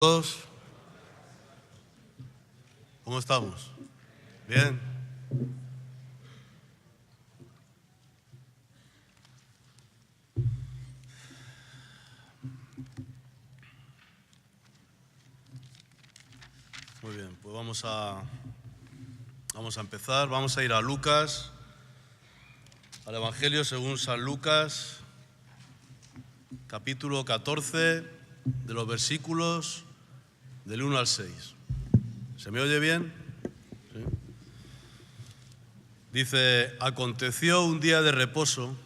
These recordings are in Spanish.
Todos, ¿cómo estamos? ¿Bien? Muy bien, pues vamos a empezar. Vamos a ir a Lucas, al Evangelio según San Lucas, capítulo 14, de los versículos del 1 al 6. ¿Se me oye bien? ¿Sí? Dice: aconteció un día de reposo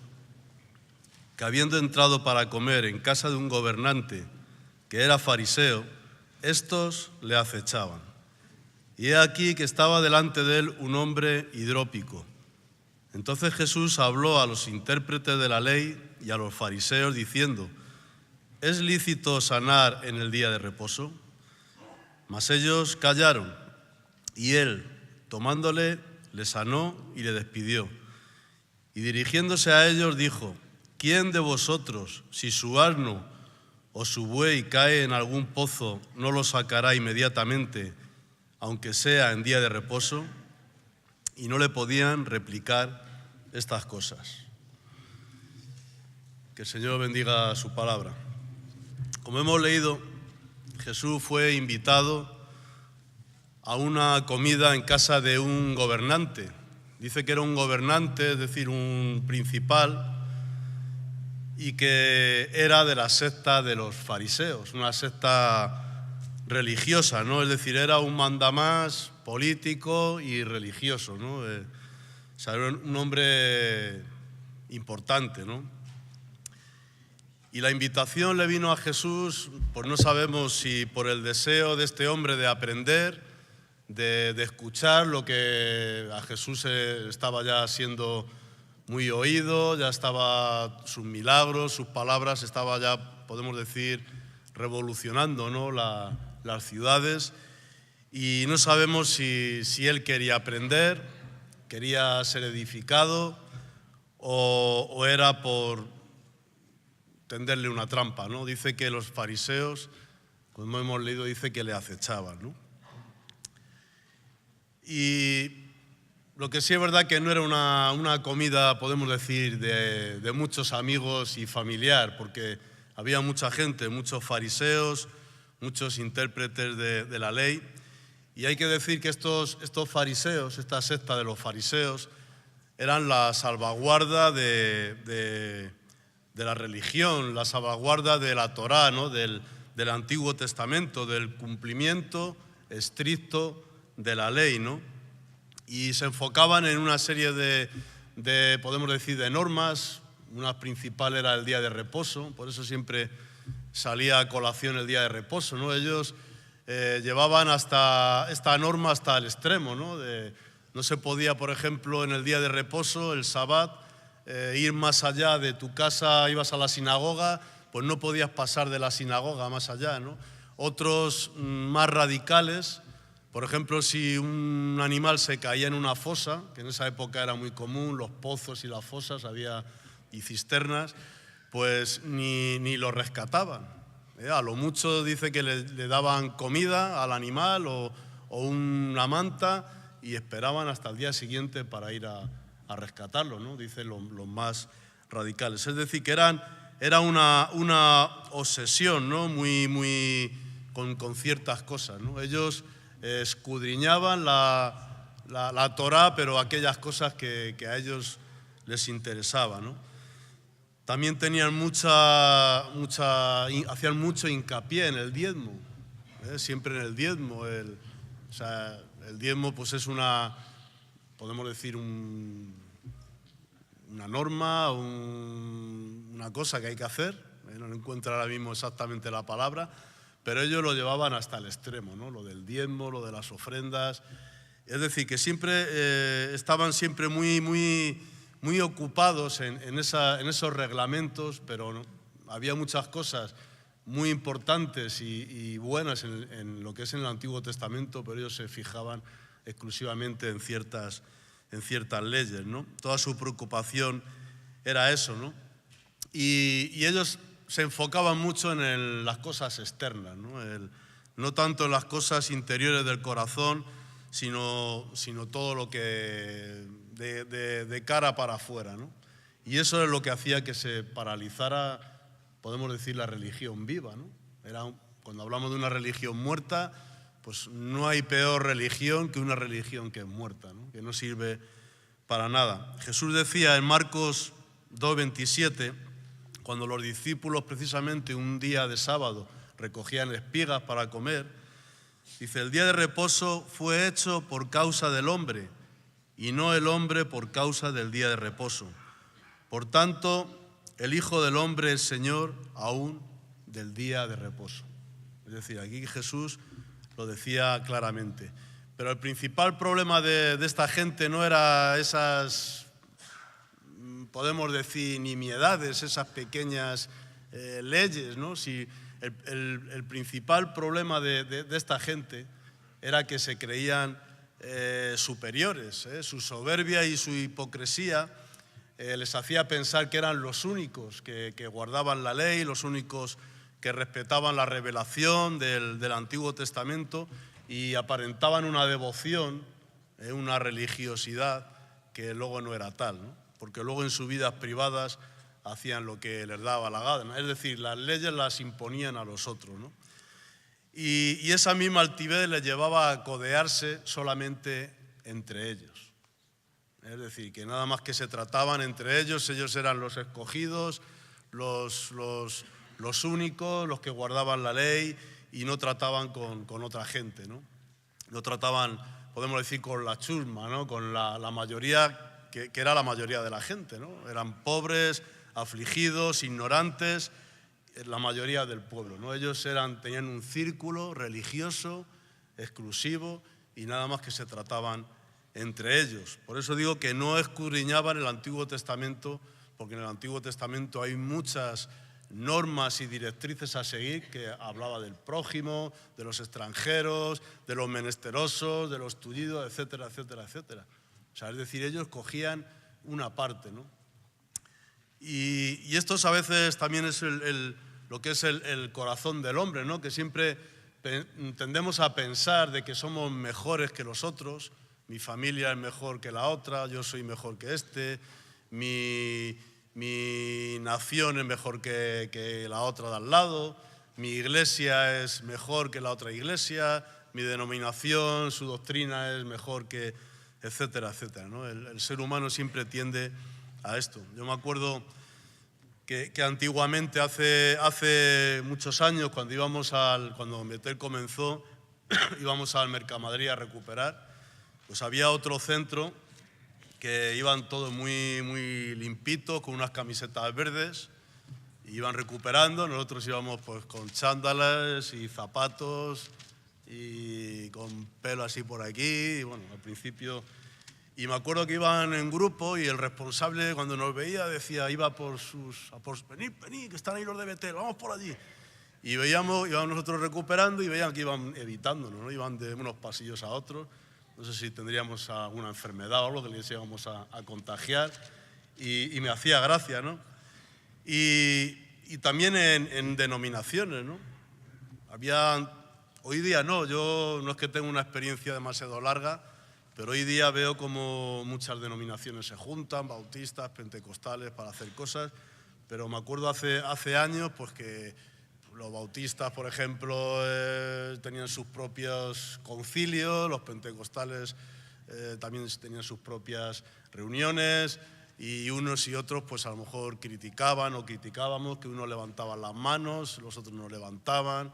que, habiendo entrado para comer en casa de un gobernante que era fariseo, estos le acechaban. Y he aquí que estaba delante de él un hombre hidrópico. Entonces Jesús habló a los intérpretes de la ley y a los fariseos diciendo: ¿es lícito sanar en el día de reposo? Mas ellos callaron, y él, tomándole, le sanó y le despidió. Y dirigiéndose a ellos dijo: ¿quién de vosotros, si su asno o su buey cae en algún pozo, no lo sacará inmediatamente, aunque sea en día de reposo? Y no le podían replicar estas cosas. Que el Señor bendiga su palabra. Como hemos leído, Jesús fue invitado a una comida en casa de un gobernante. Dice que era un gobernante, es decir, un principal, y que era de la secta de los fariseos, una secta religiosa, ¿no? Es decir, era un mandamás político y religioso, ¿no? O sea, era un hombre importante, ¿no? Y la invitación le vino a Jesús, pues no sabemos si por el deseo de este hombre de aprender, de escuchar lo que a Jesús estaba ya siendo muy oído, ya estaba sus milagros, sus palabras, estaba ya, podemos decir, revolucionando, ¿no? las ciudades. Y no sabemos si él quería aprender, quería ser edificado o era por tenderle una trampa, ¿no? Dice que los fariseos, como hemos leído, dice que le acechaban, ¿no? Y lo que sí es verdad que no era una comida, podemos decir, de muchos amigos y familiar, porque había mucha gente, muchos fariseos, muchos intérpretes de la ley. Y hay que decir que estos fariseos, esta secta de los fariseos, eran la salvaguarda de la religión, la salvaguarda de la Torá, ¿no? del Antiguo Testamento, del cumplimiento estricto de la ley, ¿no? Y se enfocaban en una serie de podemos decir, de normas. Una principal era el día de reposo, por eso siempre salía a colación el día de reposo, ¿no? Ellos llevaban hasta esta norma hasta el extremo, ¿no? No se podía, por ejemplo, en el día de reposo, el sabbat, ir más allá de tu casa. Ibas a la sinagoga, pues no podías pasar de la sinagoga más allá, ¿no? Otros más radicales, por ejemplo, si un animal se caía en una fosa, que en esa época era muy común, los pozos y las fosas, y cisternas, pues ni lo rescataban. A lo mucho dice que le daban comida al animal o una manta y esperaban hasta el día siguiente para ir a rescatarlo, ¿no? Dicen los más radicales. Es decir, que era una obsesión, ¿no? Muy con ciertas cosas, ¿no? Ellos escudriñaban la Torá, pero aquellas cosas que a ellos les interesaban, ¿no? También tenían hacían mucho hincapié en el diezmo, siempre en el diezmo. O sea, el diezmo pues es podemos decir, una norma, una cosa que hay que hacer. No encuentro ahora mismo exactamente la palabra, pero ellos lo llevaban hasta el extremo, ¿no? Lo del diezmo, lo de las ofrendas. Es decir, que siempre estaban siempre muy ocupados en esos reglamentos, pero no, había muchas cosas muy importantes y buenas en lo que es en el Antiguo Testamento, pero ellos se fijaban exclusivamente en ciertas leyes, ¿no? Toda su preocupación era eso, ¿no? Y ellos se enfocaban mucho en las cosas externas, ¿no? no tanto en las cosas interiores del corazón, sino todo lo que de cara para afuera, ¿no? Y eso es lo que hacía que se paralizara, podemos decir, la religión viva, ¿no? Cuando hablamos de una religión muerta, pues no hay peor religión que una religión que es muerta, ¿no? Que no sirve para nada. Jesús decía en Marcos 2:27, cuando los discípulos precisamente un día de sábado recogían espigas para comer, dice: el día de reposo fue hecho por causa del hombre y no el hombre por causa del día de reposo. Por tanto, el Hijo del Hombre es Señor aún del día de reposo. Es decir, aquí Jesús lo decía claramente. Pero el principal problema de esta gente no era esas, podemos decir, nimiedades, esas pequeñas leyes, ¿no? Si el principal problema de esta gente era que se creían superiores. Su soberbia y su hipocresía les hacía pensar que eran los únicos que guardaban la ley, los únicos que respetaban la revelación del Antiguo Testamento y aparentaban una devoción, una religiosidad que luego no era tal, ¿no? Porque luego en sus vidas privadas hacían lo que les daba la gana, es decir, las leyes las imponían a los otros, ¿no? Y esa misma altivez les llevaba a codearse solamente entre ellos. Es decir, que nada más que se trataban entre ellos eran los escogidos, los únicos, los que guardaban la ley y no trataban con otra gente, ¿no? No trataban, podemos decir, con la chusma, ¿no? Con la mayoría, que era la mayoría de la gente, ¿no? Eran pobres, afligidos, ignorantes, la mayoría del pueblo, ¿no? Ellos tenían un círculo religioso exclusivo y nada más que se trataban entre ellos. Por eso digo que no escudriñaban el Antiguo Testamento, porque en el Antiguo Testamento hay muchas normas y directrices a seguir, que hablaba del prójimo, de los extranjeros, de los menesterosos, de los tullidos, etcétera, etcétera, etcétera. O sea, es decir, ellos cogían una parte, ¿no? Y esto a veces también es lo que es el corazón del hombre, ¿no? Que siempre tendemos a pensar de que somos mejores que los otros. Mi familia es mejor que la otra, yo soy mejor que este, mi nación es mejor que la otra de al lado, mi iglesia es mejor que la otra iglesia, mi denominación, su doctrina es mejor que, etcétera, etcétera, ¿no? El ser humano siempre tiende a esto. Yo me acuerdo que antiguamente, hace muchos años, cuando Betel comenzó, íbamos al Mercamadrid a recuperar, pues había otro centro que iban todos muy, muy limpitos, con unas camisetas verdes, y iban recuperando. Nosotros íbamos pues con chándales y zapatos y con pelo así por aquí, y bueno, al principio. Y me acuerdo que iban en grupo y el responsable, cuando nos veía, decía, venid, que están ahí los de Betel, vamos por allí. Y íbamos nosotros recuperando y veían que iban evitándonos, ¿no? Iban de unos pasillos a otros. No sé si tendríamos alguna enfermedad o algo que les íbamos a contagiar, y me hacía gracia, ¿no? Y también en denominaciones, ¿no? Hoy día yo no es que tenga una experiencia demasiado larga, pero hoy día veo como muchas denominaciones se juntan, bautistas, pentecostales, para hacer cosas, pero me acuerdo hace años pues que los bautistas, por ejemplo, tenían sus propios concilios, los pentecostales también tenían sus propias reuniones, y unos y otros pues a lo mejor criticaban o criticábamos que unos levantaban las manos, los otros no levantaban,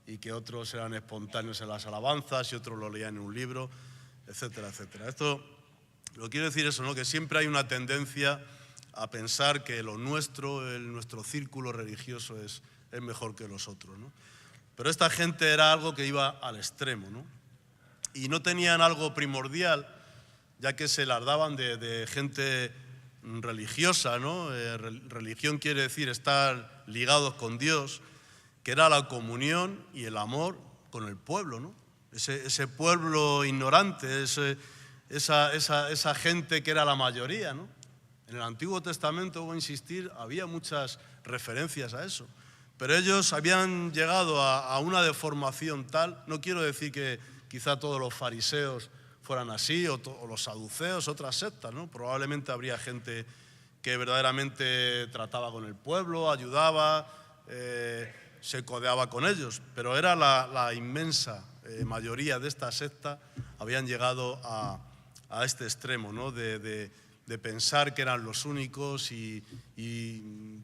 y que otros eran espontáneos en las alabanzas y otros lo leían en un libro, etcétera, etcétera. Esto lo quiero decir eso, ¿no? Que siempre hay una tendencia a pensar que lo nuestro, nuestro círculo religioso es mejor que los otros, ¿no? Pero esta gente era algo que iba al extremo, ¿no? Y no tenían algo primordial, ya que se las daban de gente religiosa, ¿no? Religión quiere decir estar ligados con Dios, que era la comunión y el amor con el pueblo, ¿no? Ese pueblo ignorante, esa gente que era la mayoría, ¿no? En el Antiguo Testamento, voy a insistir, había muchas referencias a eso. Pero ellos habían llegado a una deformación tal, no quiero decir que quizá todos los fariseos fueran así, o los saduceos, otras sectas, ¿no? Probablemente habría gente que verdaderamente trataba con el pueblo, ayudaba, se codeaba con ellos, pero era la inmensa mayoría de esta secta habían llegado a este extremo, ¿no? de pensar que eran los únicos y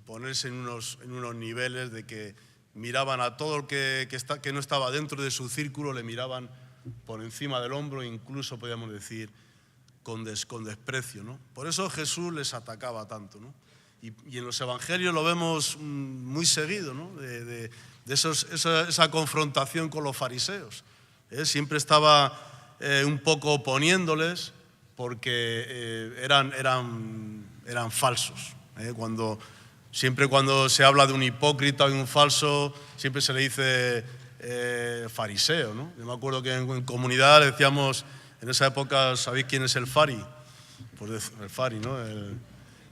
ponerse en unos niveles de que miraban a todo el que no estaba dentro de su círculo, le miraban por encima del hombro, incluso podríamos decir con desprecio, ¿no? Por eso Jesús les atacaba tanto, ¿no? Y en los evangelios lo vemos muy seguido, ¿no? de esa confrontación con los fariseos. Siempre estaba un poco oponiéndoles porque eran falsos. Siempre cuando se habla de un hipócrita o de un falso, siempre se le dice fariseo, ¿no? Yo me acuerdo que en comunidad decíamos, en esa época, ¿sabéis quién es el fari? Pues el fari, ¿no?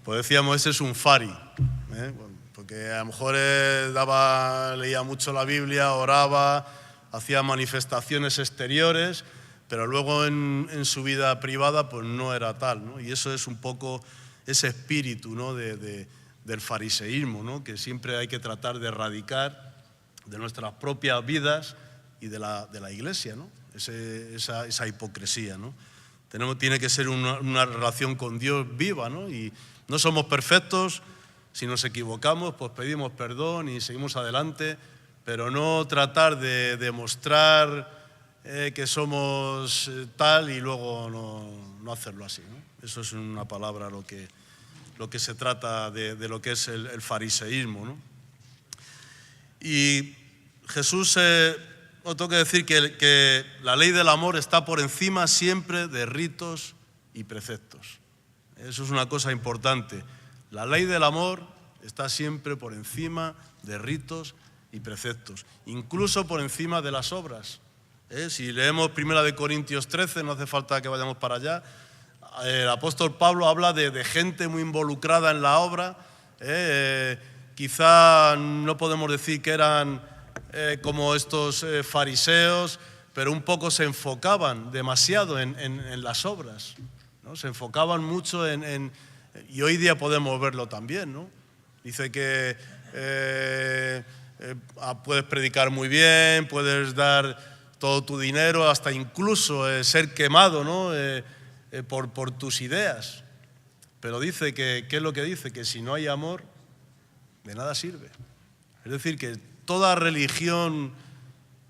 Pues decíamos, ese es un fari, porque a lo mejor leía mucho la Biblia, oraba, hacía manifestaciones exteriores, pero luego en su vida privada pues no era tal, ¿no? Y eso es un poco ese espíritu, ¿no? del fariseísmo, ¿no? Que siempre hay que tratar de erradicar de nuestras propias vidas y de la Iglesia, ¿no? Esa hipocresía, ¿no? Tiene que ser una relación con Dios viva, ¿no? Y no somos perfectos, si nos equivocamos pues pedimos perdón y seguimos adelante, pero no tratar de demostrar que somos tal y luego no hacerlo así, ¿no? Eso es una palabra lo que se trata de lo que es el fariseísmo, ¿no? Y Jesús, os tengo que decir que la ley del amor está por encima siempre de ritos y preceptos. Eso es una cosa importante. La ley del amor está siempre por encima de ritos y preceptos, incluso por encima de las obras. Si leemos 1 Corintios 13, no hace falta que vayamos para allá, el apóstol Pablo habla de gente muy involucrada en la obra. Quizá no podemos decir que eran como estos fariseos, pero un poco se enfocaban demasiado en las obras, ¿no? Se enfocaban mucho y hoy día podemos verlo también, ¿no? Dice que puedes predicar muy bien, puedes dar todo tu dinero, hasta incluso ser quemado, ¿no? Por tus ideas. Pero dice ¿qué es lo que dice? Que si no hay amor, de nada sirve. Es decir, que toda religión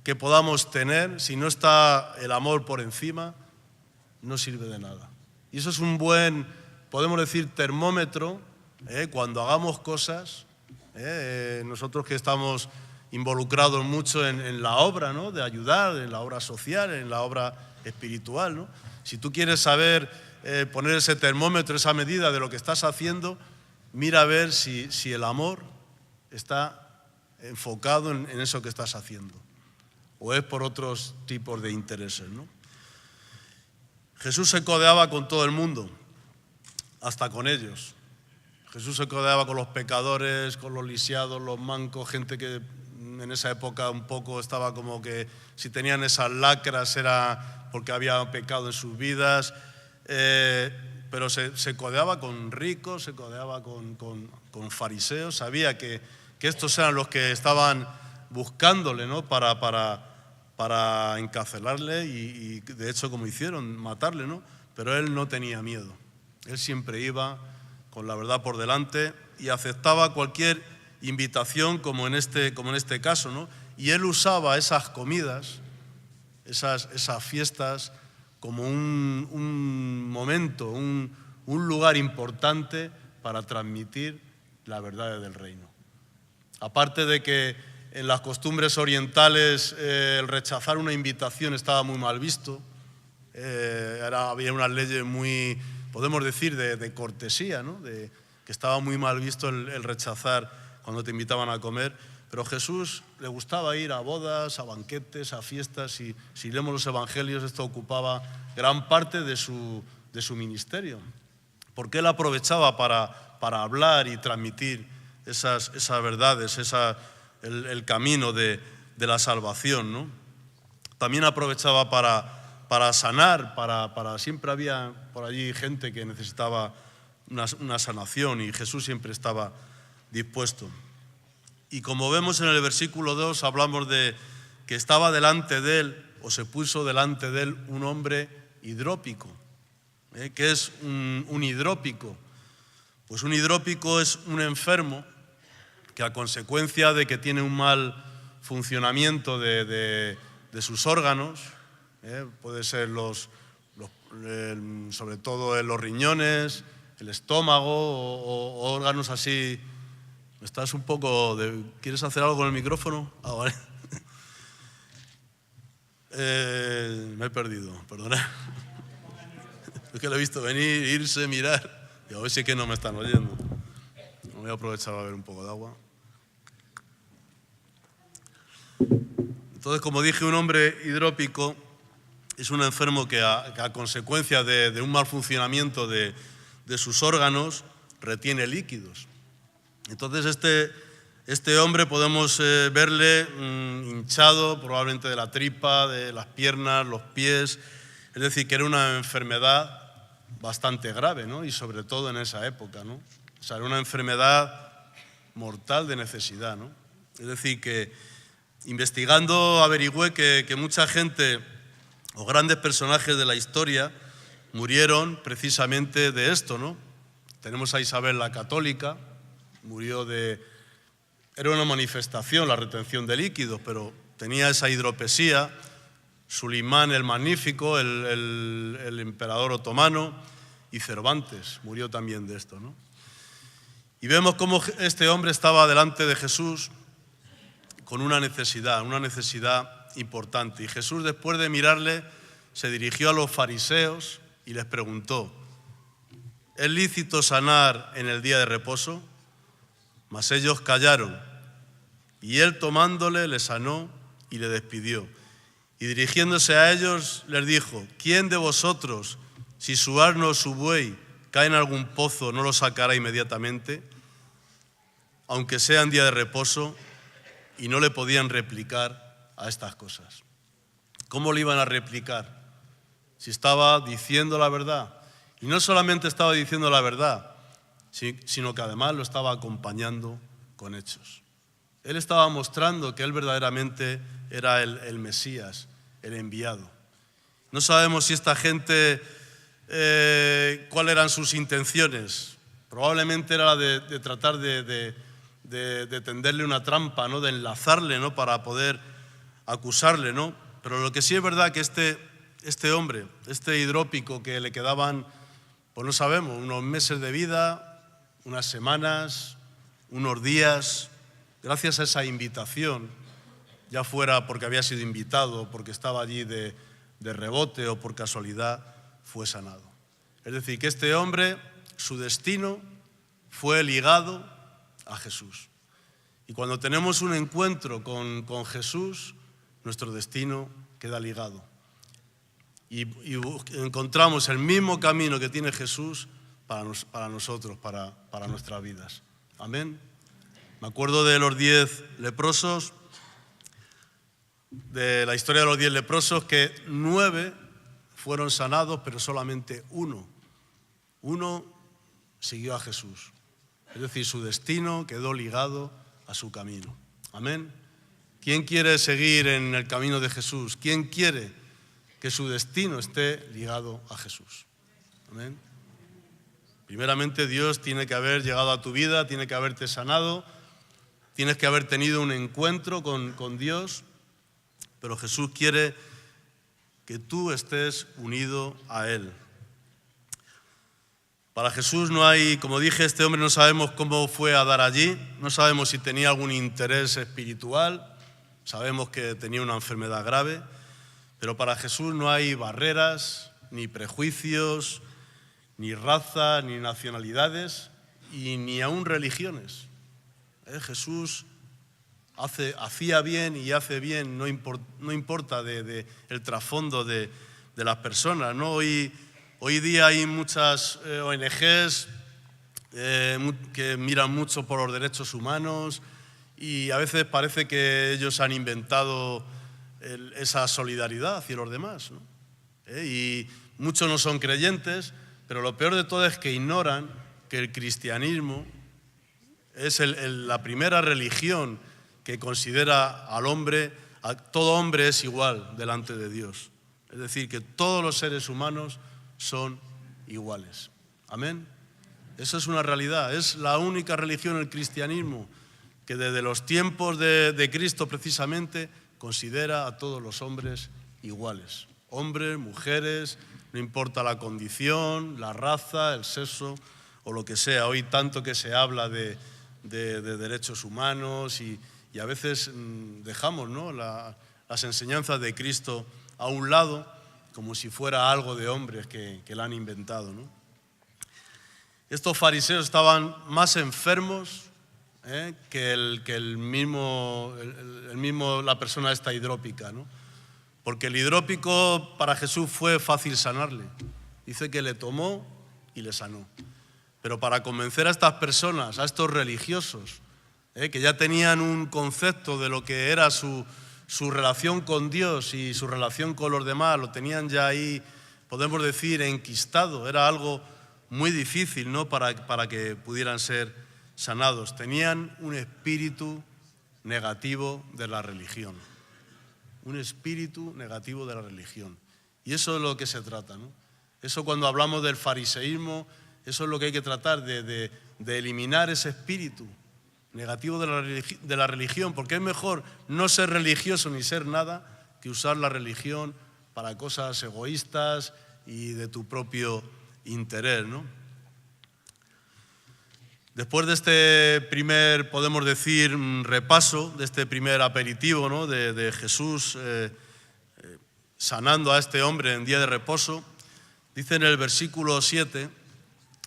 que podamos tener, si no está el amor por encima, no sirve de nada. Y eso es un buen, podemos decir, termómetro cuando hagamos cosas. Nosotros que estamos involucrados mucho en la obra, ¿no? De ayudar, en la obra social, en la obra espiritual, ¿no? Si tú quieres saber poner ese termómetro, esa medida de lo que estás haciendo, mira a ver si el amor está enfocado en eso que estás haciendo o es por otros tipos de intereses, ¿no? Jesús se codeaba con todo el mundo, hasta con ellos. Jesús se codeaba con los pecadores, con los lisiados, los mancos, gente que en esa época un poco estaba como que si tenían esas lacras era porque había pecado en sus vidas, pero se codeaba con ricos, se codeaba con fariseos, sabía que estos eran los que estaban buscándole, ¿no? para encarcelarle y de hecho como hicieron, matarle, ¿no? Pero él no tenía miedo, él siempre iba con la verdad por delante y aceptaba cualquier invitación como en este caso, ¿no? Y él usaba esas comidas, esas fiestas como un momento, un lugar importante para transmitir la verdad del reino. Aparte de que en las costumbres orientales el rechazar una invitación estaba muy mal visto, había unas leyes muy, podemos decir, de cortesía, ¿no? Que estaba muy mal visto el rechazar cuando te invitaban a comer, pero a Jesús le gustaba ir a bodas, a banquetes, a fiestas, y si leemos los evangelios esto ocupaba gran parte de su ministerio, porque él aprovechaba para hablar y transmitir esas verdades, el camino de la salvación, ¿no? También aprovechaba para sanar, siempre había por allí gente que necesitaba una sanación y Jesús siempre estaba dispuesto. Y como vemos en el versículo 2, hablamos de que estaba delante de él, o se puso delante de él, un hombre hidrópico. ¿Qué es un hidrópico? Pues un hidrópico es un enfermo que a consecuencia de que tiene un mal funcionamiento de sus órganos, puede ser sobre todo los riñones, el estómago o órganos así. ¿Estás un poco ¿Quieres hacer algo con el micrófono? Ah, vale. Me he perdido, perdona. Es que lo he visto venir, irse, mirar. Y a ver si es que no me están oyendo. Voy a aprovechar a beber un poco de agua. Entonces, como dije, un hombre hidrópico es un enfermo que a consecuencia de un mal funcionamiento de sus órganos retiene líquidos. Entonces este hombre podemos verle hinchado probablemente de la tripa, de las piernas, los pies, es decir, que era una enfermedad bastante grave, ¿no? Y sobre todo en esa época, ¿no? O sea, era una enfermedad mortal de necesidad, ¿no? Es decir, que investigando averigüé que mucha gente o grandes personajes de la historia murieron precisamente de esto, ¿no? Tenemos a Isabel la Católica, era una manifestación la retención de líquidos, pero tenía esa hidropesía. Sulimán el Magnífico, el emperador otomano, y Cervantes murió también de esto, ¿no? Y vemos cómo este hombre estaba delante de Jesús con una necesidad importante. Y Jesús, después de mirarle, se dirigió a los fariseos y les preguntó: ¿es lícito sanar en el día de reposo? Mas ellos callaron, y él tomándole le sanó y le despidió. Y dirigiéndose a ellos les dijo: ¿quién de vosotros, si su asno o su buey cae en algún pozo, no lo sacará inmediatamente, aunque sea en día de reposo? Y no le podían replicar a estas cosas. ¿Cómo le iban a replicar? Si estaba diciendo la verdad. Y no solamente estaba diciendo la verdad, sino que además lo estaba acompañando con hechos. Él estaba mostrando que él verdaderamente era el Mesías, el enviado. No sabemos si esta gente, cuáles eran sus intenciones. Probablemente era la de tratar de tenderle una trampa, ¿no? De enlazarle, ¿no? Para poder acusarle, ¿no? Pero lo que sí es verdad que este hombre, este hidrópico que le quedaban, pues no sabemos, unos meses de vida, unas semanas, unos días, gracias a esa invitación, ya fuera porque había sido invitado, porque estaba allí de rebote o por casualidad, fue sanado. Es decir, que este hombre, su destino fue ligado a Jesús. Y cuando tenemos un encuentro con Jesús, nuestro destino queda ligado. Y encontramos el mismo camino que tiene Jesús para nosotros, para nuestras vidas. Amén. Me acuerdo de los 10 leprosos, de la historia de los 10 leprosos, que 9 fueron sanados, pero solamente uno siguió a Jesús. Es decir, su destino quedó ligado a su camino. Amén. ¿Quién quiere seguir en el camino de Jesús? ¿Quién quiere que su destino esté ligado a Jesús? Amén. Primeramente, Dios tiene que haber llegado a tu vida, tiene que haberte sanado, tienes que haber tenido un encuentro con Dios, pero Jesús quiere que tú estés unido a Él. Para Jesús no hay, como dije, este hombre no sabemos cómo fue a dar allí, no sabemos si tenía algún interés espiritual, sabemos que tenía una enfermedad grave, pero para Jesús no hay barreras, ni prejuicios, ni raza, ni nacionalidades, y ni aún religiones. Jesús hacía bien y hace bien, no importa el trasfondo de las personas, ¿no? Hoy día hay muchas ONGs que miran mucho por los derechos humanos y a veces parece que ellos han inventado esa solidaridad hacia los demás, ¿no? Y muchos no son creyentes, pero lo peor de todo es que ignoran que el cristianismo es la primera religión que considera al hombre, a todo hombre es igual delante de Dios. Es decir, que todos los seres humanos son iguales. Amén. Eso es una realidad, es la única religión, el cristianismo, que desde los tiempos de Cristo precisamente considera a todos los hombres iguales. Hombres, mujeres, no importa la condición, la raza, el sexo o lo que sea. Hoy tanto que se habla de derechos humanos y a veces dejamos, ¿no?, las enseñanzas de Cristo a un lado como si fuera algo de hombres que la han inventado, ¿no? Estos fariseos estaban más enfermos que la persona esta hidrópica, ¿no? Porque el hidrópico para Jesús fue fácil sanarle. Dice que le tomó y le sanó. Pero para convencer a estas personas, a estos religiosos, que ya tenían un concepto de lo que era su relación con Dios y su relación con los demás, lo tenían ya ahí, podemos decir, enquistado. Era algo muy difícil, ¿no?, para que pudieran ser sanados. Tenían un espíritu negativo de la religión. Un espíritu negativo de la religión. Y eso es lo que se trata, ¿no? Eso, cuando hablamos del fariseísmo, eso es lo que hay que tratar, de eliminar ese espíritu negativo de la religión, porque es mejor no ser religioso ni ser nada que usar la religión para cosas egoístas y de tu propio interés, ¿no? Después de este primer, podemos decir, repaso, de este primer aperitivo, ¿no?, de Jesús sanando a este hombre en día de reposo, dice en el versículo 7,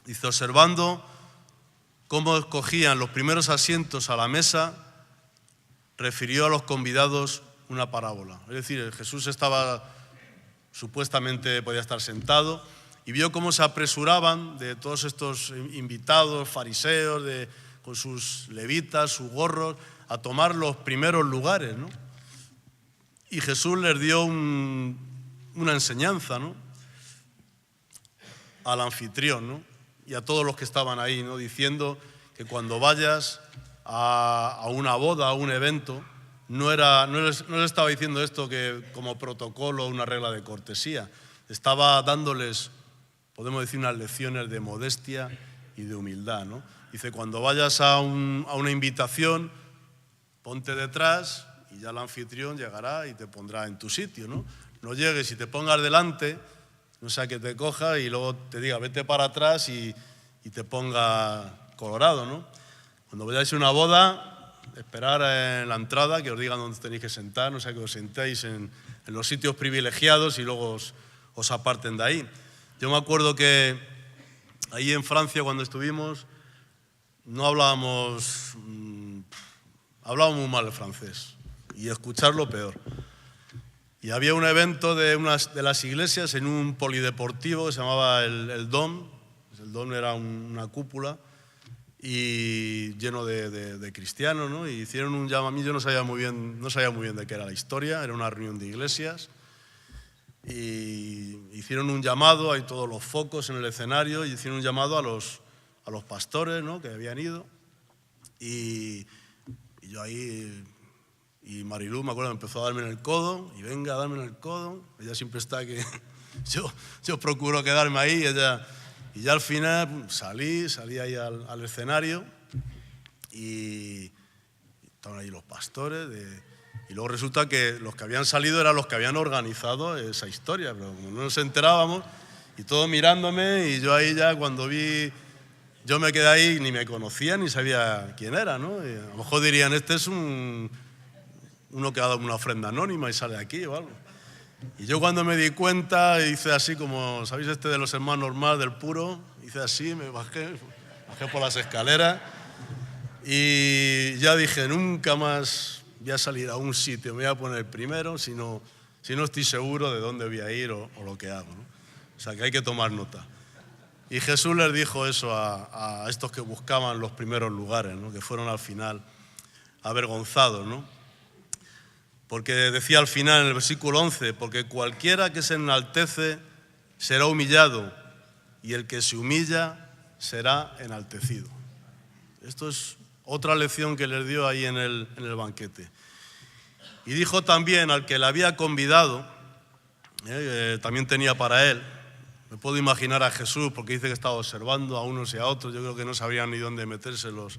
dice: observando cómo escogían los primeros asientos a la mesa, refirió a los convidados una parábola. Es decir, Jesús estaba, supuestamente podía estar sentado, y vio cómo se apresuraban de todos estos invitados, fariseos, con sus levitas, sus gorros, a tomar los primeros lugares, ¿no? Y Jesús les dio una enseñanza, ¿no?, al anfitrión, ¿no?, y a todos los que estaban ahí, ¿no?, diciendo que cuando vayas a una boda, a un evento, no les estaba diciendo esto que como protocolo, una regla de cortesía. Estaba dándoles, podemos decir, unas lecciones de modestia y de humildad, ¿no? Dice: cuando vayas a una invitación, ponte detrás y ya el anfitrión llegará y te pondrá en tu sitio, ¿no? No llegues y te pongas delante, no sea que te coja y luego te diga vete para atrás y te ponga colorado, ¿no? Cuando vayáis a una boda, esperar en la entrada que os digan dónde tenéis que sentar, no sea que os sentéis en los sitios privilegiados y luego os aparten de ahí. Yo me acuerdo que ahí en Francia, cuando estuvimos, no hablábamos muy mal el francés, y escucharlo peor. Y había un evento de las iglesias en un polideportivo que se llamaba el Dôme. El Dôme era una cúpula y lleno de cristianos, ¿no? Y hicieron un llamamiento. Yo no sabía muy bien de qué era la historia, era una reunión de iglesias. Y hicieron un llamado, hay todos los focos en el escenario, y hicieron un llamado a los pastores, ¿no?, que habían ido. Y yo ahí, y Marilú, me acuerdo, empezó a darme en el codo, y venga, a darme en el codo. Ella siempre está que yo procuro quedarme ahí, y ya al final salí ahí al escenario, y estaban ahí los pastores y luego resulta que los que habían salido eran los que habían organizado esa historia, pero como no nos enterábamos, y todos mirándome, y yo ahí ya cuando vi, yo me quedé ahí, ni me conocía ni sabía quién era, ¿no? Y a lo mejor dirían, este es uno que ha dado una ofrenda anónima y sale aquí o algo. Y yo cuando me di cuenta, hice así como, ¿sabéis este de los hermanos Mar del Puro? Hice así, me bajé por las escaleras y ya dije, nunca más voy a salir a un sitio, me voy a poner primero, si no estoy seguro de dónde voy a ir o lo que hago, ¿no? O sea que hay que tomar nota. Y Jesús les dijo eso a estos que buscaban los primeros lugares, ¿no?, que fueron al final avergonzados, ¿no? Porque decía al final en el versículo 11, porque cualquiera que se enaltece será humillado y el que se humilla será enaltecido. Esto es otra lección que les dio ahí en el banquete. Y dijo también al que le había convidado, también tenía para él, me puedo imaginar a Jesús, porque dice que estaba observando a unos y a otros, yo creo que no sabían ni dónde meterse los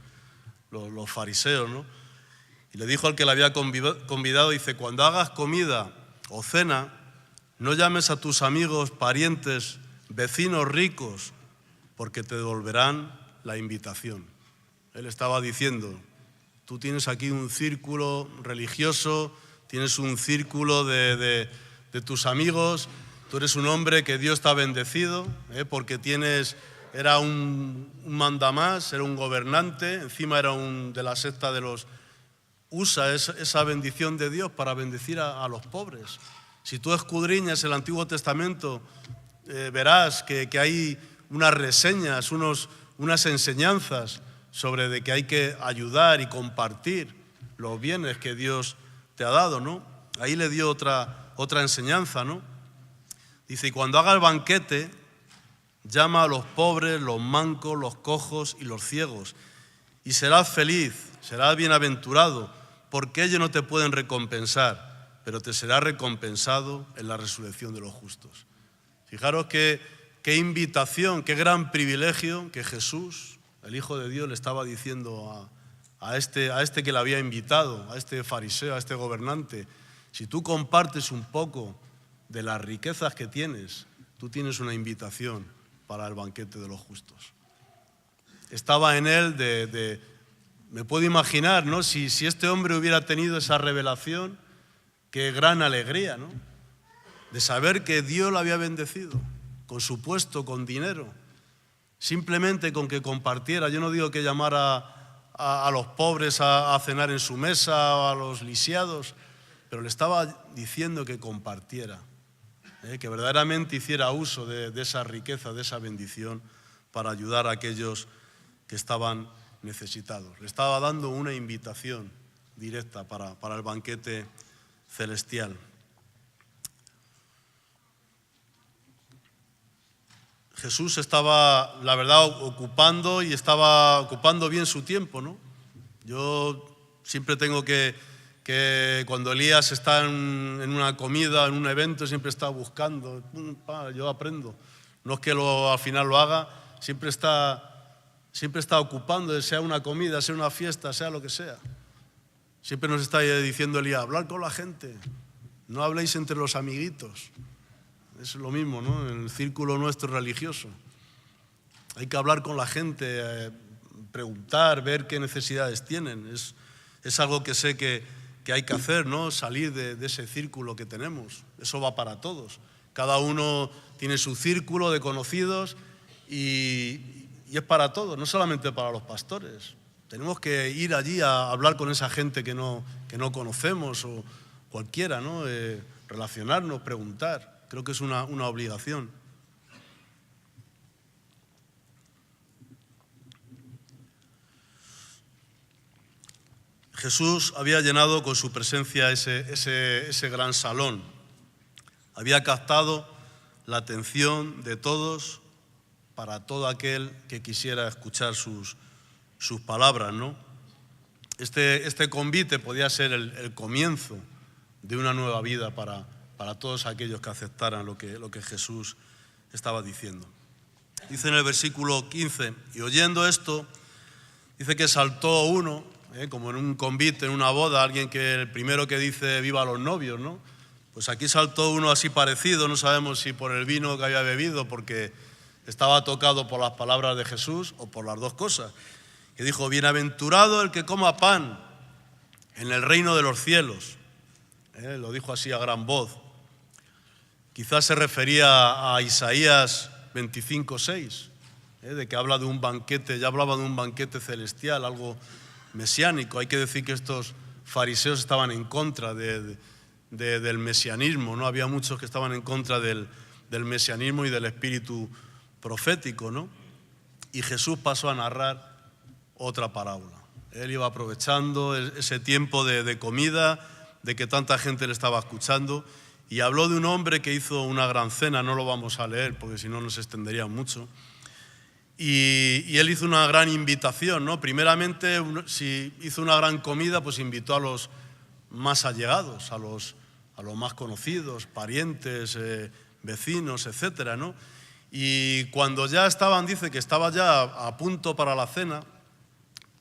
fariseos, ¿no? Y le dijo al que le había convidado, dice, cuando hagas comida o cena, no llames a tus amigos, parientes, vecinos ricos, porque te devolverán la invitación. Él estaba diciendo, tú tienes aquí un círculo religioso, tienes un círculo de tus amigos, tú eres un hombre que Dios te ha bendecido, porque era un mandamás, era un gobernante, encima era de la secta de los... Usa esa bendición de Dios para bendecir a los pobres. Si tú escudriñas el Antiguo Testamento, verás que hay unas reseñas, unas enseñanzas sobre de que hay que ayudar y compartir los bienes que Dios te ha dado, ¿no? Ahí le dio otra enseñanza, ¿no? Dice, y cuando haga el banquete, llama a los pobres, los mancos, los cojos y los ciegos, y serás feliz, serás bienaventurado, porque ellos no te pueden recompensar, pero te será recompensado en la resurrección de los justos. Fijaros qué invitación, qué gran privilegio que Jesús, el Hijo de Dios, le estaba diciendo a este que le había invitado, a este fariseo, a este gobernante. Si tú compartes un poco de las riquezas que tienes, tú tienes una invitación para el banquete de los justos. Estaba en él me puedo imaginar, ¿no? Si este hombre hubiera tenido esa revelación, qué gran alegría, ¿no? De saber que Dios lo había bendecido, con su puesto, con dinero, simplemente con que compartiera. Yo no digo que llamara a los pobres a cenar en su mesa o a los lisiados, pero le estaba diciendo que compartiera, que verdaderamente hiciera uso de esa riqueza, de esa bendición para ayudar a aquellos que estaban necesitados. Le estaba dando una invitación directa para el banquete celestial. Jesús estaba, la verdad, ocupando bien su tiempo, ¿no? Yo siempre tengo que cuando Elías está en una comida, en un evento, siempre está buscando. Yo aprendo. No es que al final lo haga, siempre está ocupando, sea una comida, sea una fiesta, sea lo que sea. Siempre nos está diciendo Elías, hablar con la gente, no habléis entre los amiguitos. Es lo mismo, ¿no? En el círculo nuestro religioso. Hay que hablar con la gente, preguntar, ver qué necesidades tienen. Es algo que sé que hay que hacer, ¿no? Salir de ese círculo que tenemos. Eso va para todos. Cada uno tiene su círculo de conocidos y es para todos, no solamente para los pastores. Tenemos que ir allí a hablar con esa gente que no conocemos o cualquiera, ¿no? Relacionarnos, preguntar. Creo que es una obligación. Jesús había llenado con su presencia ese gran salón. Había captado la atención de todos para todo aquel que quisiera escuchar sus palabras, ¿no? Este convite podía ser el comienzo de una nueva vida para todos aquellos que aceptaran lo que Jesús estaba diciendo. Dice en el versículo 15, y oyendo esto, dice que saltó uno, como en un convite, en una boda, alguien que el primero que dice viva los novios, ¿no? Pues aquí saltó uno así parecido, no sabemos si por el vino que había bebido, porque estaba tocado por las palabras de Jesús o por las dos cosas. Que dijo, bienaventurado el que coma pan en el reino de los cielos. Lo dijo así a gran voz. Quizás se refería a Isaías 25:6, de que habla de un banquete, ya hablaba de un banquete celestial, algo mesiánico. Hay que decir que estos fariseos estaban en contra del mesianismo, ¿no? Había muchos que estaban en contra del mesianismo y del espíritu profético, ¿no? Y Jesús pasó a narrar otra parábola. Él iba aprovechando ese tiempo de comida, de que tanta gente le estaba escuchando, y habló de un hombre que hizo una gran cena. No lo vamos a leer porque si no nos extendería mucho. Y él hizo una gran invitación, ¿no? Primeramente, si hizo una gran comida, pues invitó a los más allegados, a los más conocidos, parientes, vecinos, etcétera, ¿no? Y cuando ya estaban, dice que estaba ya a punto para la cena,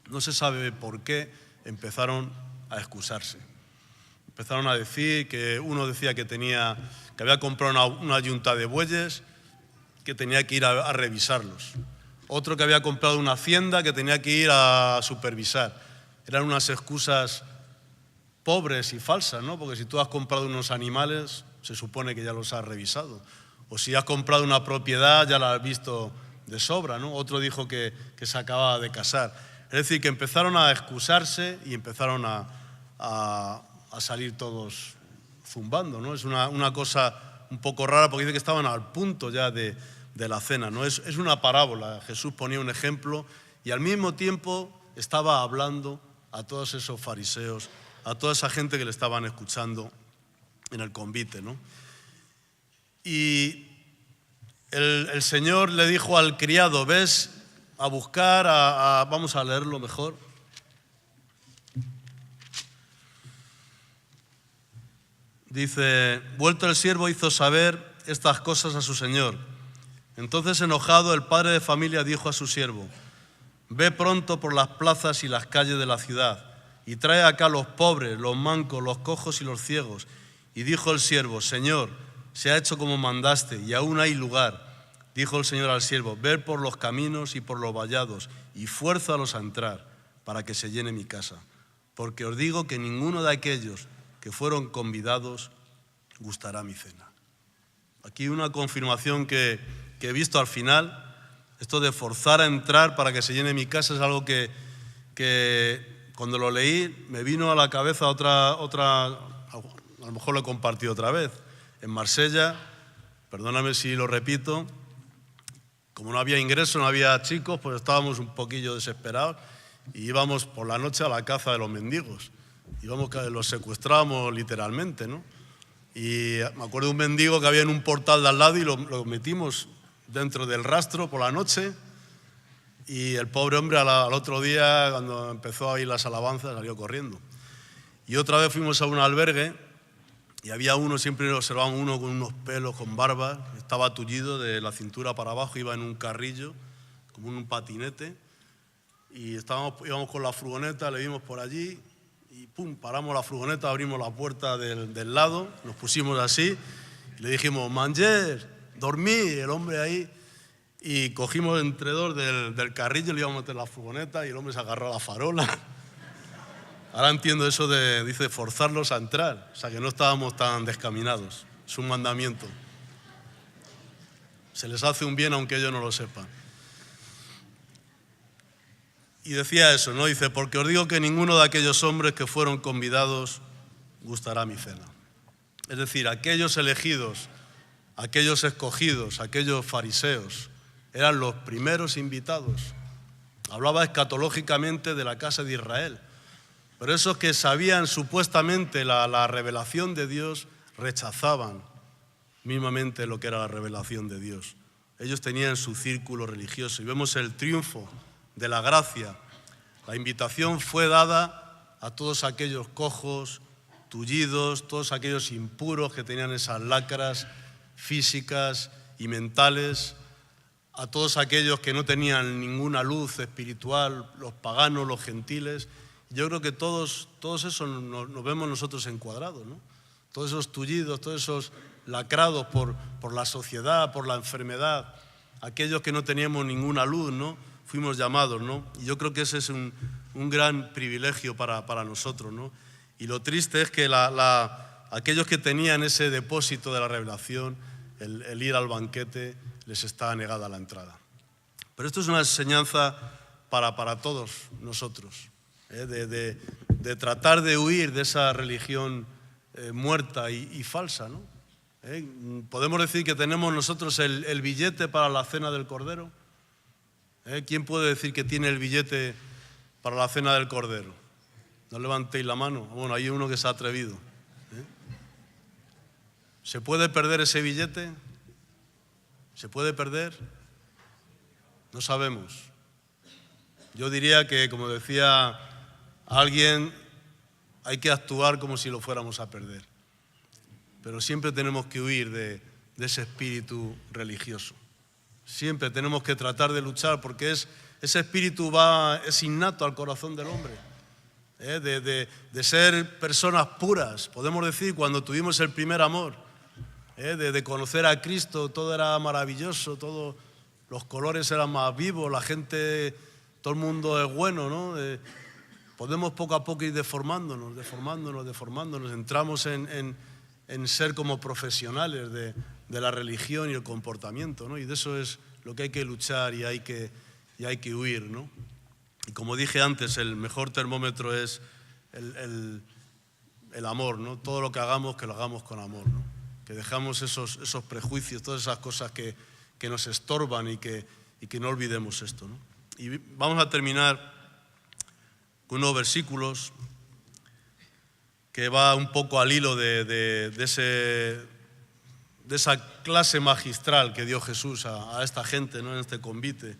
no se sabe por qué, empezaron a excusarse. Empezaron a decir que uno decía que había comprado una yunta de bueyes, que tenía que ir a revisarlos. Otro que había comprado una hacienda, que tenía que ir a supervisar. Eran unas excusas pobres y falsas, ¿no? Porque si tú has comprado unos animales, se supone que ya los has revisado. O si has comprado una propiedad, ya la has visto de sobra, ¿no? Otro dijo que se acababa de casar. Es decir, que empezaron a excusarse y empezaron a salir todos zumbando, ¿no? Es una cosa un poco rara porque dice que estaban al punto ya de la cena, ¿no? Es una parábola. Jesús ponía un ejemplo y al mismo tiempo estaba hablando a todos esos fariseos, a toda esa gente que le estaban escuchando en el convite, ¿no? Y el Señor le dijo al criado, ves a buscar vamos a leerlo mejor. Dice, vuelto el siervo hizo saber estas cosas a su señor. Entonces, enojado, el padre de familia dijo a su siervo, ve pronto por las plazas y las calles de la ciudad y trae acá los pobres, los mancos, los cojos y los ciegos. Y dijo el siervo, Señor, se ha hecho como mandaste y aún hay lugar. Dijo el Señor al siervo, ve por los caminos y por los vallados y fuérzalos a entrar para que se llene mi casa. Porque os digo que ninguno de aquellos que fueron convidados gustará mi cena. Aquí una confirmación que he visto al final. Esto de forzar a entrar para que se llene mi casa es algo que cuando lo leí me vino a la cabeza otra, a lo mejor lo he compartido otra vez. En Marsella, perdóname si lo repito, como no había ingreso, no había chicos, pues estábamos un poquillo desesperados y íbamos por la noche a la caza de los mendigos. Los secuestrábamos literalmente, ¿no? Y me acuerdo de un mendigo que había en un portal de al lado y lo metimos dentro del rastro por la noche y el pobre hombre al otro día, cuando empezó a oír las alabanzas, salió corriendo. Y otra vez fuimos a un albergue y había uno, siempre observábamos uno con unos pelos, con barba, estaba tullido de la cintura para abajo, iba en un carrillo, como en un patinete, y íbamos con la furgoneta, le vimos por allí y pum, paramos la furgoneta, abrimos la puerta del lado, nos pusimos así y le dijimos, Manger, dormí, el hombre ahí, y cogimos entre dos del carrillo, le íbamos a meter la furgoneta y el hombre se agarró a la farola. Ahora entiendo eso dice, forzarlos a entrar, o sea que no estábamos tan descaminados, es un mandamiento. Se les hace un bien aunque ellos no lo sepan. Y decía eso, ¿no? Dice, porque os digo que ninguno de aquellos hombres que fueron convidados gustará mi cena. Es decir, aquellos elegidos, aquellos escogidos, aquellos fariseos, eran los primeros invitados. Hablaba escatológicamente de la casa de Israel. Pero esos que sabían supuestamente la revelación de Dios, rechazaban mismamente lo que era la revelación de Dios. Ellos tenían su círculo religioso y vemos el triunfo de la gracia. La invitación fue dada a todos aquellos cojos, tullidos, todos aquellos impuros que tenían esas lacras físicas y mentales, a todos aquellos que no tenían ninguna luz espiritual, los paganos, los gentiles. Yo creo que todos esos nos vemos nosotros encuadrados, ¿no? Todos esos tullidos, todos esos lacrados por la sociedad, por la enfermedad, aquellos que no teníamos ninguna luz, ¿no? Fuimos llamados, ¿no? Y yo creo que ese es un gran privilegio para nosotros, ¿no? Y lo triste es que aquellos que tenían ese depósito de la revelación, el ir al banquete, les está negada la entrada. Pero esto es una enseñanza para todos nosotros, de tratar de huir de esa religión muerta y falsa, ¿no? ¿Podemos decir que tenemos nosotros el billete para la cena del Cordero? ¿Quién puede decir que tiene el billete para la cena del Cordero? No levantéis la mano. Bueno, hay uno que se ha atrevido. ¿Se puede perder ese billete? ¿Se puede perder? No sabemos. Yo diría que, como decía alguien, hay que actuar como si lo fuéramos a perder. Pero siempre tenemos que huir de ese espíritu religioso. Siempre tenemos que tratar de luchar porque ese espíritu es innato al corazón del hombre. De ser personas puras, podemos decir, cuando tuvimos el primer amor, de conocer a Cristo, todo era maravilloso, los colores eran más vivos, la gente, todo el mundo es bueno, ¿no? Podemos poco a poco ir deformándonos, entramos en ser como profesionales de la religión y el comportamiento, ¿no? Y de eso es lo que hay que luchar y hay que huir, ¿no? Y como dije antes, el mejor termómetro es el amor, ¿no? Todo lo que hagamos, que lo hagamos con amor, ¿no? Que dejamos esos prejuicios, todas esas cosas que nos estorban y que no olvidemos esto, ¿no? Y vamos a terminar con unos versículos que va un poco al hilo de esa clase magistral que dio Jesús a esta gente, ¿no? En este convite,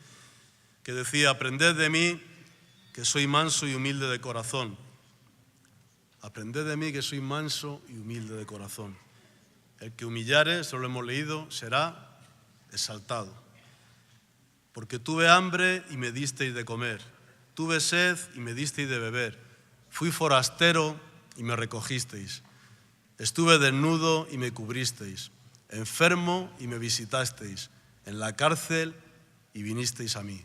que decía: aprended de mí, que soy manso y humilde de corazón. Aprended de mí, que soy manso y humilde de corazón. El que humillare, eso lo hemos leído, será exaltado. Porque tuve hambre y me disteis de comer. Tuve sed y me disteis de beber. Fui forastero y me recogisteis. Estuve desnudo y me cubristeis. Enfermo y me visitasteis. En la cárcel y vinisteis a mí.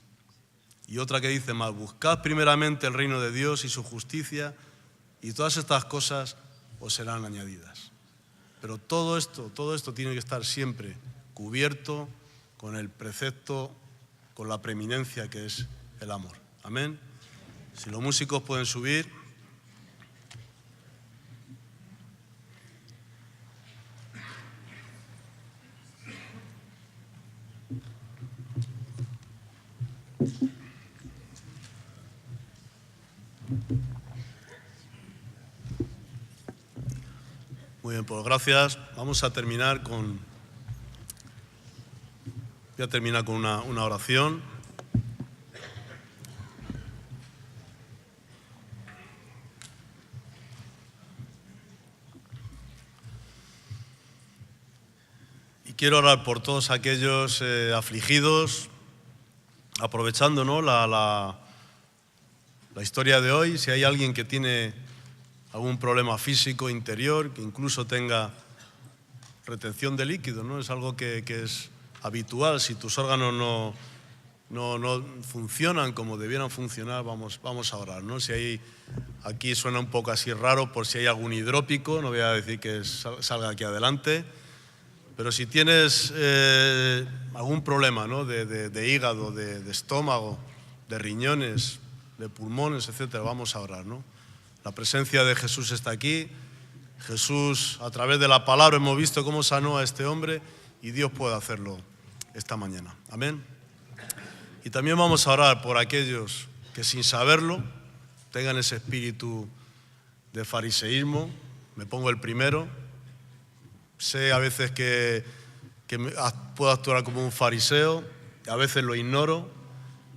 Y otra que dice más: buscad primeramente el reino de Dios y su justicia, y todas estas cosas os serán añadidas. Pero todo esto tiene que estar siempre cubierto con el precepto, con la preeminencia que es el amor. Amén. Si los músicos pueden subir. Muy bien, pues gracias. Vamos a terminar con una oración. Y quiero orar por todos aquellos afligidos, aprovechando, ¿no?, la historia de hoy. Si hay alguien que tiene algún problema físico interior, que incluso tenga retención de líquido, ¿no? Es algo que es habitual. Si tus órganos no funcionan como debieran funcionar, vamos a orar, ¿no? Si aquí suena un poco así raro, por si hay algún hidrópico, no voy a decir que salga aquí adelante, pero si tienes algún problema, ¿no?, de hígado, de estómago, de riñones, de pulmones, etcétera, vamos a orar, ¿no? La presencia de Jesús está aquí. Jesús, a través de la palabra, hemos visto cómo sanó a este hombre y Dios puede hacerlo esta mañana. Amén. Y también vamos a orar por aquellos que sin saberlo tengan ese espíritu de fariseísmo. Me pongo el primero. Sé a veces que puedo actuar como un fariseo, a veces lo ignoro.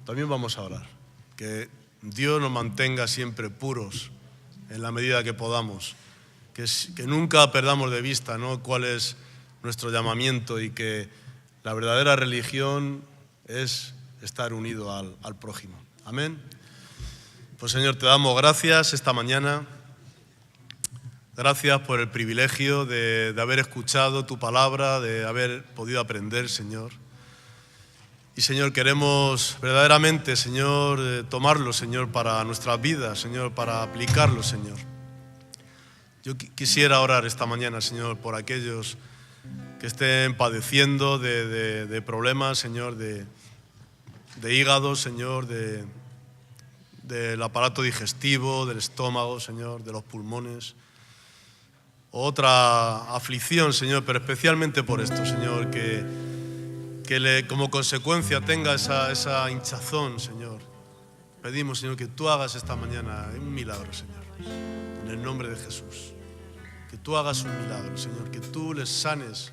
También vamos a orar. Que Dios nos mantenga siempre puros en la medida que podamos, que nunca perdamos de vista, ¿no?, cuál es nuestro llamamiento, y que la verdadera religión es estar unido al prójimo. Amén. Pues Señor, te damos gracias esta mañana. Gracias por el privilegio de haber escuchado tu palabra, de haber podido aprender, Señor. Y Señor, queremos verdaderamente, Señor, tomarlo, Señor, para nuestras vidas, Señor, para aplicarlo, Señor. Yo quisiera orar esta mañana, Señor, por aquellos que estén padeciendo de problemas, Señor, de hígado, Señor, del aparato digestivo, del estómago, Señor, de los pulmones. Otra aflicción, Señor, pero especialmente por esto, Señor, que como consecuencia tenga esa hinchazón, Señor, Pedimos, Señor, que tú hagas esta mañana un milagro, Señor, en el nombre de Jesús. Que tú hagas un milagro, Señor, que tú les sanes,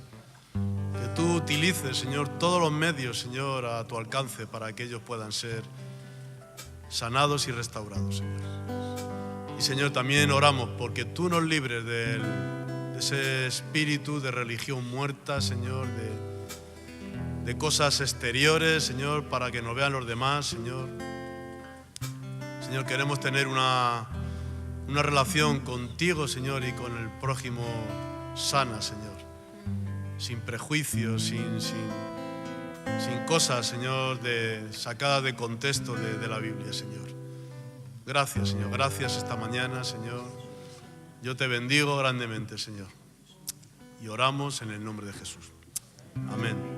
que tú utilices, Señor, todos los medios, Señor, a tu alcance para que ellos puedan ser sanados y restaurados, Señor. Y, Señor, también oramos porque tú nos libres de ese espíritu de religión muerta, Señor, de cosas exteriores, Señor, para que nos vean los demás, Señor. Señor, queremos tener una relación contigo, Señor, y con el prójimo sana, Señor. Sin prejuicios, sin cosas, Señor, sacadas de contexto de la Biblia, Señor. Gracias, Señor. Gracias esta mañana, Señor. Yo te bendigo grandemente, Señor. Y oramos en el nombre de Jesús. Amén.